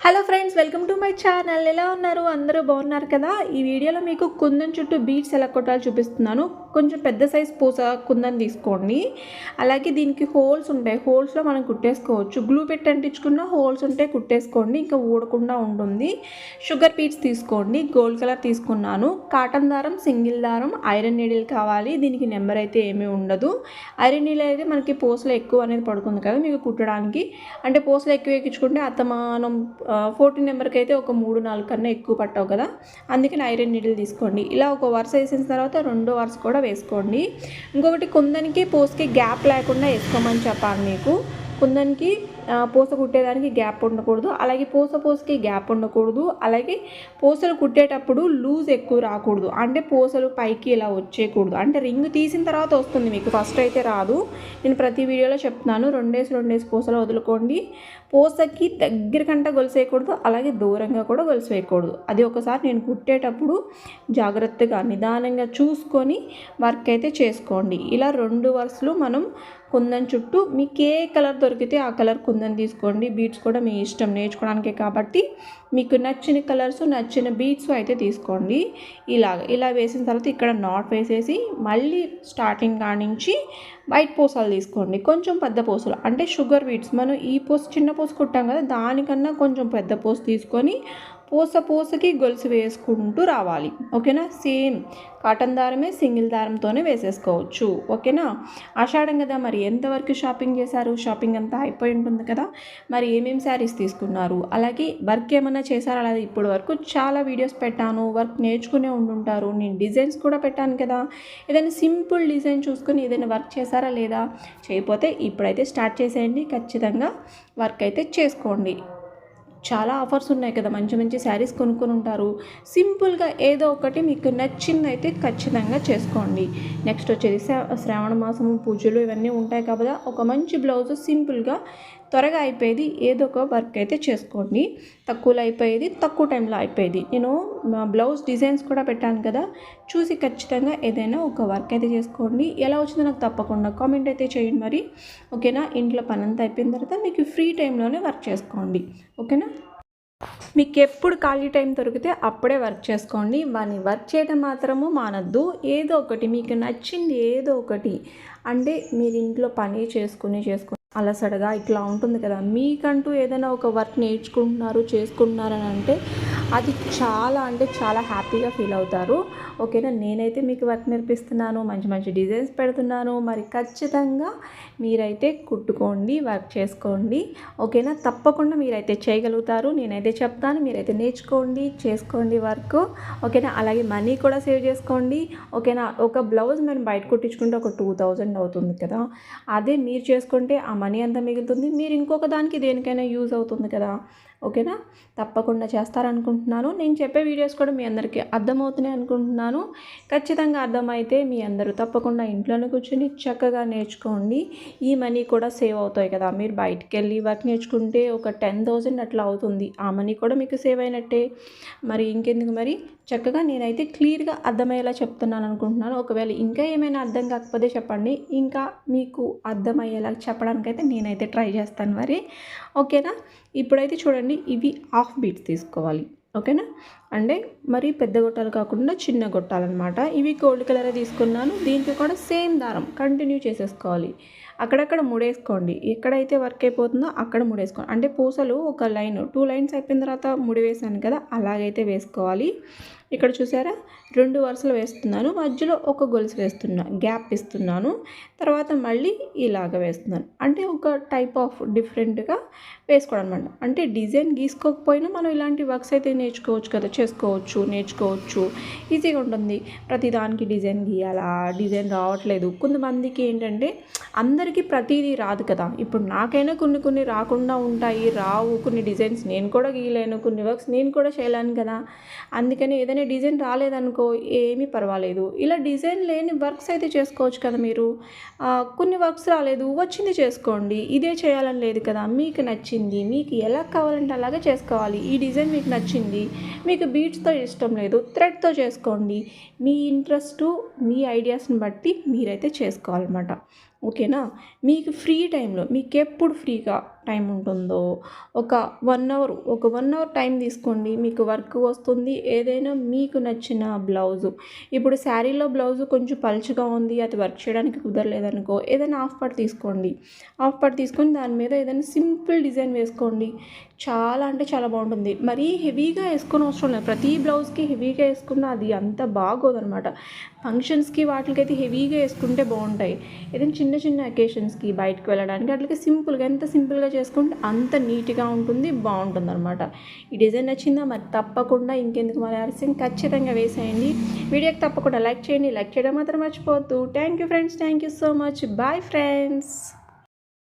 Hello friends, welcome to my channel. ఎలా ఉన్నారు? అందరూ బాగున్నారు కదా? ఈ వీడియోలో మీకు కుందన్ చుట్టూ బీడ్స్ ఎలా కొట్టాలో చూపిస్తున్నాను. కొంచెం పెద్ద సైజ్ పూస కుందన్ తీసుకోండి. అలాగే దీనికి హోల్స్ ఉంటాయి, హోల్స్లో మనం కుట్టేసుకోవచ్చు. గ్లూ పెట్టి అంటించుకున్న హోల్స్ ఉంటే కుట్టేసుకోండి, ఇంకా ఊడకుండా ఉంటుంది. షుగర్ బీడ్స్ తీసుకోండి, గోల్డ్ కలర్ తీసుకున్నాను. కాటన్ దారం, సింగిల్ దారం, ఐరన్ నీడిల్ కావాలి. దీనికి నెంబర్ అయితే ఏమీ ఉండదు. ఐరన్ నీడిల్ అయితే మనకి పూసలో ఎక్కువ అనేది పడుతుంది కదా మీకు కుట్టడానికి. అంటే పూసలు ఎక్కువ ఎక్కించుకుంటే అత్తమానం 14 నెంబర్కి అయితే ఒక 3-4 కన్నా ఎక్కువ పట్టవు కదా, అందుకని ఐరన్ నీడిల్ తీసుకోండి. ఇలా ఒక వరుస వేసిన తర్వాత రెండో వరుస కూడా వేసుకోండి. ఇంకొకటి కుందనికి పూసకి గ్యాప్ లేకుండా వేసుకోమని చెప్పాలి మీకు. కుందనికి పూస కుట్టేదానికి గ్యాప్ ఉండకూడదు, అలాగే పూసకి గ్యాప్ ఉండకూడదు. అలాగే పూసలు కుట్టేటప్పుడు లూజ్ ఎక్కువ రాకూడదు, అంటే పూసలు పైకి ఇలా వచ్చేయకూడదు. అంటే రింగ్ తీసిన తర్వాత వస్తుంది మీకు, ఫస్ట్ అయితే రాదు. నేను ప్రతి వీడియోలో చెప్తున్నాను, రెండేసి పూసలు వదులుకోండి. పూసకి దగ్గరకంట గొలుసేయకూడదు, అలాగే దూరంగా కూడా గొలుసేయకూడదు. అది ఒకసారి నేను కుట్టేటప్పుడు జాగ్రత్తగా నిదానంగా చూసుకొని వర్క్ అయితే చేసుకోండి. ఇలా 2 వరుసలు మనం కుందన్ చుట్టూ మీకు ఏ కలర్ దొరికితే ఆ కలర్ కుందన్ తీసుకోండి. బీడ్స్ కూడా మీ ఇష్టం, నేర్చుకోవడానికే కాబట్టి మీకు నచ్చిన కలర్స్, నచ్చిన బీడ్స్ అయితే తీసుకోండి. ఇలా వేసిన తర్వాత ఇక్కడ నాట్ వేసేసి మళ్ళీ స్టార్టింగ్ కానించి వైట్ పూసలు తీసుకోండి. కొంచెం పెద్ద పూసలు అంటే షుగర్ బీడ్స్. మనం ఈ పూస చిన్న పూస కుట్టాం కదా, దానికన్నా కొంచెం పెద్ద పూస తీసుకొని పూసకి గొలుసు వేసుకుంటూ రావాలి. ఓకేనా? సేమ్ కాటన్ దారమే, సింగిల్ దారంతోనే వేసేసుకోవచ్చు. ఓకేనా? ఆషాఢం కదా, మరి ఎంతవరకు షాపింగ్ చేశారు? షాపింగ్ అంతా అయిపోయి ఉంటుంది కదా, మరి ఏమేమి శారీస్ తీసుకున్నారు, అలాగే వర్క్ ఏమైనా చేశారా? అలాగే ఇప్పటి వరకు చాలా వీడియోస్ పెట్టాను, వర్క్ నేర్చుకునే ఉండుంటారు. నేను డిజైన్స్ కూడా పెట్టాను కదా, ఏదైనా సింపుల్ డిజైన్ చూసుకొని ఏదైనా వర్క్ చేశారా లేదా? చేయకపోతే ఇప్పుడైతే స్టార్ట్ చేసేయండి, ఖచ్చితంగా వర్క్ అయితే చేసుకోండి. చాలా ఆఫర్స్ ఉన్నాయి కదా, మంచి మంచి శారీస్ కొనుక్కొని ఉంటారు. సింపుల్గా ఏదో ఒకటి మీకు నచ్చింది అయితే ఖచ్చితంగా చేసుకోండి. నెక్స్ట్ వచ్చేది శ్రావణ మాసము, పూజలు ఇవన్నీ ఉంటాయి కాబట్టి ఒక మంచి బ్లౌజ్ సింపుల్గా త్వరగా అయిపోయేది ఏదో ఒక వర్క్ అయితే చేసుకోండి. తక్కువలో అయిపోయేది, తక్కువ టైంలో అయిపోయేది. నేను బ్లౌజ్ డిజైన్స్ కూడా పెట్టాను కదా, చూసి ఖచ్చితంగా ఏదైనా ఒక వర్క్ అయితే చేసుకోండి. ఎలా వచ్చిందో నాకు తప్పకుండా కామెంట్ అయితే చేయండి మరి. ఓకేనా? ఇంట్లో పని అంతా అయిపోయిన తర్వాత మీకు ఫ్రీ టైంలోనే వర్క్ చేసుకోండి. ఓకేనా? మీకు ఎప్పుడు ఖాళీ టైం దొరికితే అప్పుడే వర్క్ చేసుకోండి. వాడిని వర్క్ చేయడం మాత్రము మానద్దు. ఏదో ఒకటి మీకు నచ్చింది, ఏదో ఒకటి అంటే మీరు ఇంట్లో పని చేసుకుని అలసడగా ఇట్లా ఉంటుంది కదా, మీకంటూ ఏదైనా ఒక వర్క్ చేసుకుంటున్నారని అంటే అది చాలా అంటే చాలా హ్యాపీగా ఫీల్ అవుతారు. ఓకేనా? నేనైతే మీకు వర్క్ నేర్పిస్తున్నాను, మంచి మంచి డిజైన్స్ పెడుతున్నాను. మరి ఖచ్చితంగా మీరైతే కుట్టుకోండి, వర్క్ చేసుకోండి. ఓకేనా? తప్పకుండా మీరైతే చేయగలుగుతారు. నేనైతే చెప్తాను, మీరైతే నేర్చుకోండి, చేసుకోండి వర్క్. ఓకేనా? అలాగే మనీ కూడా సేవ్ చేసుకోండి. ఓకేనా? ఒక బ్లౌజ్ మనం బయట కుట్టించుకుంటే ఒక 2000 అవుతుంది కదా, అదే మీరు చేసుకుంటే ఆ మనీ అంతా మిగులుతుంది. మీరు ఇంకొక దానికి దేనికైనా యూజ్ అవుతుంది కదా. ఓకేనా? తప్పకుండా చేస్తారనుకుంటున్నాను. నేను చెప్పే వీడియోస్ కూడా మీ అందరికీ అర్థమవుతున్నాయి అనుకుంటున్నాను. ఖచ్చితంగా అర్థమైతే మీ అందరూ తప్పకుండా ఇంట్లోనే కూర్చొని చక్కగా నేర్చుకోండి. ఈ మనీ కూడా సేవ్ అవుతాయి కదా, మీరు బయటికి వెళ్ళి వర్క్ నేర్చుకుంటే ఒక 10,000 అట్లా అవుతుంది. ఆ మనీ కూడా మీకు సేవ్ అయినట్టే. మరి ఇంకెందుకు, మరి చక్కగా నేనైతే క్లియర్గా అర్థమయ్యేలా చెప్తున్నాను అనుకుంటున్నాను. ఒకవేళ ఇంకా ఏమైనా అర్థం కాకపోతే చెప్పండి, ఇంకా మీకు అర్థమయ్యేలా చెప్పడానికైతే నేనైతే ట్రై చేస్తాను మరి. ఓకేనా? ఇప్పుడైతే చూడండి, ఇవి హాఫ్ బీట్స్ తీసుకోవాలి. ఓకేనా? అంటే మరి పెద్ద గొట్టాలు కాకుండా చిన్న గొట్టాలన్నమాట. ఇవి గోల్డ్ కలరే తీసుకున్నాను. దీంట్లో కూడా సేమ్ దారం కంటిన్యూ చేసేసుకోవాలి. అక్కడక్కడ ముడేసుకోండి, ఎక్కడైతే వర్క్ అయిపోతుందో అక్కడ ముడేసుకోండి. అంటే పూసలు ఒక లైన్ 2 లైన్స్ అయిపోయిన తర్వాత ముడి వేసాను కదా, అలాగైతే వేసుకోవాలి. ఇక్కడ చూసారా, 2 వరుసలు వేస్తున్నాను, మధ్యలో ఒక గొలుసు వేస్తున్నా, గ్యాప్ ఇస్తున్నాను, తర్వాత మళ్ళీ ఇలాగ వేస్తున్నాను. అంటే ఒక టైప్ ఆఫ్ డిఫరెంట్గా వేసుకోవడం అనమాట. అంటే డిజైన్ గీసుకోకపోయినా మనం ఇలాంటి వర్క్స్ అయితే నేర్చుకోవచ్చు కదా, నేర్చుకోవచ్చు, ఈజీగా ఉంటుంది. ప్రతిదానికి డిజైన్ గీయాలా, డిజైన్ రావట్లేదు. కొంతమందికి ఏంటంటే అందరికీ ప్రతిదీ రాదు కదా. ఇప్పుడు నాకైనా కొన్ని రాకుండా ఉంటాయి, రావు కొన్ని డిజైన్స్ నేను కూడా గీయలేను, కొన్ని వర్క్స్ నేను కూడా చేయలేను కదా. అందుకని ఏదైనా డిజైన్ రాలేదనుకో ఏమీ పర్వాలేదు, ఇలా డిజైన్ లేని వర్క్స్ అయితే చేసుకోవచ్చు కదా మీరు. కొన్ని వర్క్స్ రాలేదు, వచ్చింది చేసుకోండి. ఇదే చేయాలని లేదు కదా, మీకు నచ్చింది, మీకు ఎలా కావాలంటే అలాగే చేసుకోవాలి. ఈ డిజైన్ మీకు నచ్చింది, మీకు బీడ్స్తో ఇష్టం లేదు, థ్రెడ్తో చేసుకోండి. మీ ఇంట్రెస్ట్, మీ ఐడియాస్ని బట్టి మీరైతే చేసుకోవాలన్నమాట. ఓకేనా. మీకు ఫ్రీ టైంలో మీకు ఎప్పుడు ఫ్రీగా టైం ఉంటుందో ఒక 1 అవర్ టైం తీసుకోండి. మీకు వర్క్ వస్తుంది. ఏదైనా మీకు నచ్చిన బ్లౌజు, ఇప్పుడు శారీలో బ్లౌజు కొంచెం పలుచగా ఉంది, అది వర్క్ చేయడానికి కుదరలేదనుకో, ఏదైనా హాఫ్ పార్ట్ తీసుకోండి. హాఫ్ పార్ట్ తీసుకొని దాని మీద ఏదైనా సింపుల్ డిజైన్ వేసుకోండి. చాలా అంటే చాలా బాగుంటుంది. మరీ హెవీగా వేసుకొని అవసరం లేదు. ప్రతి బ్లౌజ్కి హెవీగా వేసుకున్న అది అంత బాగోదనమాట. ఫంక్షన్స్కి వాటికైతే హెవీగా వేసుకుంటే బాగుంటాయి. ఏదైనా చిన్న చిన్న అకేషన్స్కి బయటకు వెళ్ళడానికి అట్లకి సింపుల్గా, ఎంత సింపుల్గా చేసుకుంటే అంత నీట్గా ఉంటుంది, బాగుంటుంది అనమాట. ఈ డిజైన్ నచ్చిందా? మరి తప్పకుండా ఇంకెందుకు మరి ఆలస్యం, ఖచ్చితంగా వేసేయండి. వీడియోకి తప్పకుండా లైక్ చేయండి. లైక్ చేయడం మాత్రం మర్చిపోవద్దు. Thank you friends, thank you so much. Bye friends.